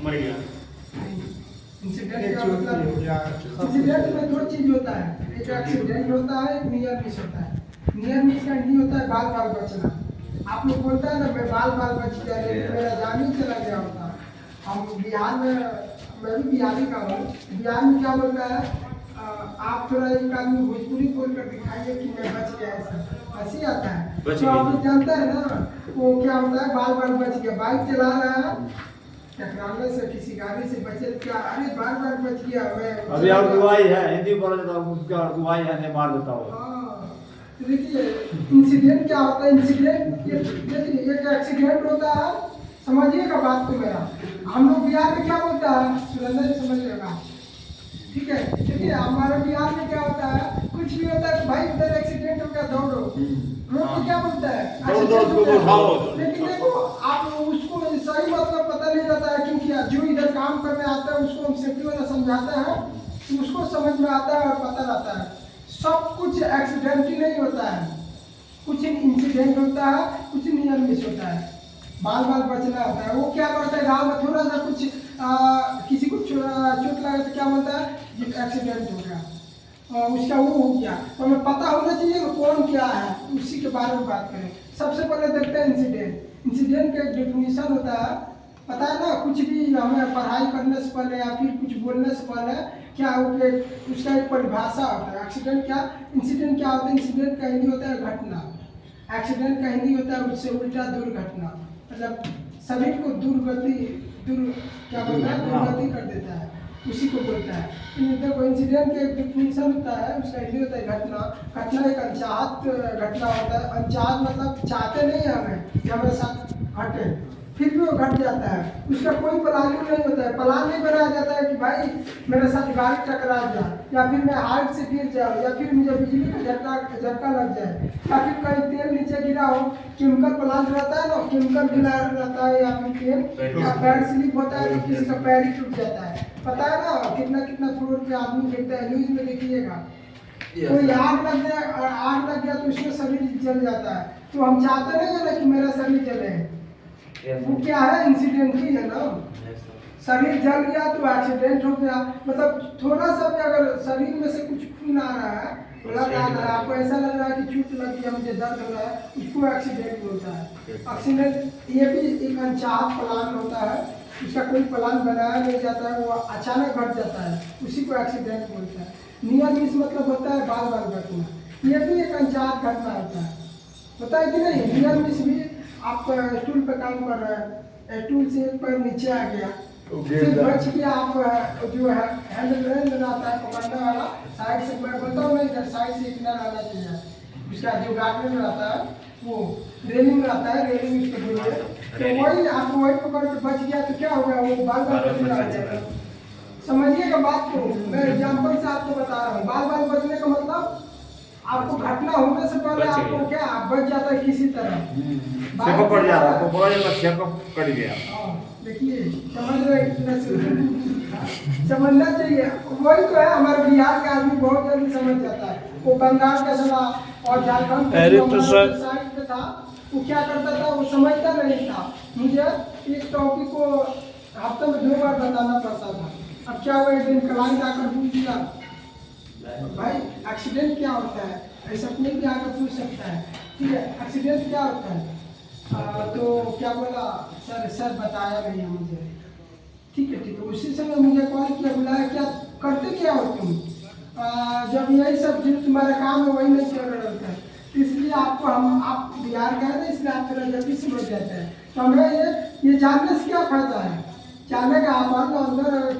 मर गया। इंसिडेंट का मतलब इंसिडेंट में दो चीज होता है, एक एक्सीडेंट होता है, एक नियर मिस होता है। नियर मिस का हिंदी होता है बाल बाल बचना। आप लोग बोलता है ना मैं बाल बाल बच गया लेकिन मेरा जान ही चला गया होता। हम बिहार में, मैं भी बिहारी का हूँ, बिहार में क्या बोलता है, आप थोड़ा एक आदमी भोजपुरी बोल कर दिखाइए कि मैं बच गया, ऐसा हंसी आता है। तो आप लोग जानते हैं ना वो क्या होता है, बाल बाल बच गया। बाइक चला रहा है, टकराने से किसी गाड़ी से बचे, क्या अरे बाल बाल बच गया। मैं अभी आप दुआई है हिंदी बोल देता हूँ, उसका दुआई है नहीं मार देता हूँ। तो देखिए इंसिडेंट क्या होता है, इंसिडेंट ये एक एक्सीडेंट होता है, समझिएगा बात को मेरा। हम लोग बिहार में क्या बोलता है, सुरेंद्र जी समझ लेगा, ठीक है। देखिए हमारे बिहार में क्या होता है, कुछ भी होता है भाई उधर एक्सीडेंट हो गया दौड़ो, लोग तो क्या बोलता है, लेकिन देखो आप उसको सही मतलब पता नहीं रहता है, क्योंकि जो इधर काम करने आता है उसको हम सेफ्टी वाला समझाते हैं, तो उसको समझ में आता है और पता रहता है। सब कुछ एक्सीडेंट ही नहीं होता है, कुछ इंसिडेंट होता है, कुछ नियर मिस होता है। बाल बाल बचना होता है, वो क्या करता है गाँव में थोड़ा सा कुछ किसी को चोट लगा तो क्या बोलता है ये एक्सीडेंट हो गया, उसका वो हो गया। तो हमें पता होना चाहिए कि कौन क्या है, उसी के बारे में बात करें। सबसे पहले देखते हैं इंसिडेंट। इंसिडेंट का एक डेफिनेशन होता है, पता है ना, कुछ भी हमें पढ़ाई करने से पहले या फिर कुछ बोलने से पहले क्या हो कि उसका एक परिभाषा होता है। एक्सीडेंट क्या, इंसिडेंट क्या होता है, इंसिडेंट का हिंदी होता है घटना, एक्सीडेंट का हिंदी होता है उससे उल्टा दुर्घटना, मतलब शरीर को क्या बोलता है, दुर्गति कर देता है, उसी को बोलता है। देखो इंसिडेंट का एक डिफिनेशन होता है, उसका हिंदी होता है घटना। घटना एक अनचाहत घटना होता है, अनचाहत मतलब चाहते नहीं है हमें कि हमारे साथ घटे, फिर भी वो घट जाता है, उसका कोई प्लानिंग नहीं होता है, प्लान नहीं बनाया जाता है कि भाई मेरे साथ गाड़ी टकरा जाए, या फिर मैं हाइट से गिर जाऊँ, या फिर मुझे बिजली का झटका लग जाए, या फिर कहीं तेल नीचे गिरा हो, केमिकल प्लांट रहता है ना, केमिकल गिरा रहता है, या फिर तेल या पैर स्लिप होता है तो किसी का पैर ही टूट जाता है। पता है ना कितना कितना फ्लोर पे आदमी गिरता है, न्यूज में देखिएगा। कोई आग लग गया तो उसमें शरीर जल जाता है, तो हम चाहते नहीं है ना कि मेरा शरीर जले, वो क्या है इंसिडेंट ही है ना। शरीर जल गया तो एक्सीडेंट हो गया, मतलब थोड़ा सा भी अगर शरीर में से कुछ खून आ रहा है, लग आ रहा है, आपको ऐसा लग रहा है कि चोट लग गया, मुझे दर्द हो रहा है, उसको एक्सीडेंट बोलता है। एक्सीडेंट ये भी एक अनचाहत प्लान होता है, उसका कोई प्लान बनाया नहीं जाता है, वो अचानक घट जाता है, उसी को एक्सीडेंट बोलता है। नियर मिस मतलब होता है बाल बाल घटना, ये भी एक अनचाहत घटना होता है कि नहीं। नियर मिस भी आप स्टूल पे काम कर रहे हैं, स्टूल से एक पैर नीचे आ गया, फिर बच के आप जो है हैंडल रहता है पकड़ने वाला, साइड से मैं बोलता हूँ नहीं, इधर साइड से इतना रहना चाहिए, उसका जो गार्डन रहता है वो रेलिंग रहता है, रेलिंग उसको बोलिए, तो वही आप वही पकड़ के बच गया तो क्या होगा, वो बाल बाल बचने आ जाएगा। समझिएगा बात को, मैं एग्जाम्पल से आपको बता रहा हूँ। बाल बाल बचने का मतलब आपको घटना होने से पहले आपको क्या बच जाता है किसी तरह, पड़ जाता है, पकड़ जाता, कट गया। देखिए समझ रहे, समझना चाहिए, वही तो है। हमारे बिहार का आदमी बहुत जल्दी समझ जाता है, वो बंगाल का सला और झारखंड साइड पे था, वो क्या करता था, वो समझता नहीं था। मुझे एक टॉपिक को हफ्ते में 2 बार बताना पड़ता था। अब क्या हुआ, एक दिन क्लाइंट आकर पूछ दिया भाई एक्सीडेंट क्या होता है, ऐसा कोई भी आकर पूछ सकता है, ठीक है, एक्सीडेंट क्या होता है। तो क्या बोला, सर बताया नहीं है मुझे, ठीक है उसी समय मुझे कॉल किया, बुलाया, क्या करते क्या हो तुम, जब यही सब जो तुम्हारा काम है वही नहीं चल रहा होता है, इसलिए आपको आप बिहार गए ना, इसलिए आप थोड़ा जल्दी समझ जाते हैं। तो हमें ये जानने से क्या फायदा है, जाने का आप अंदर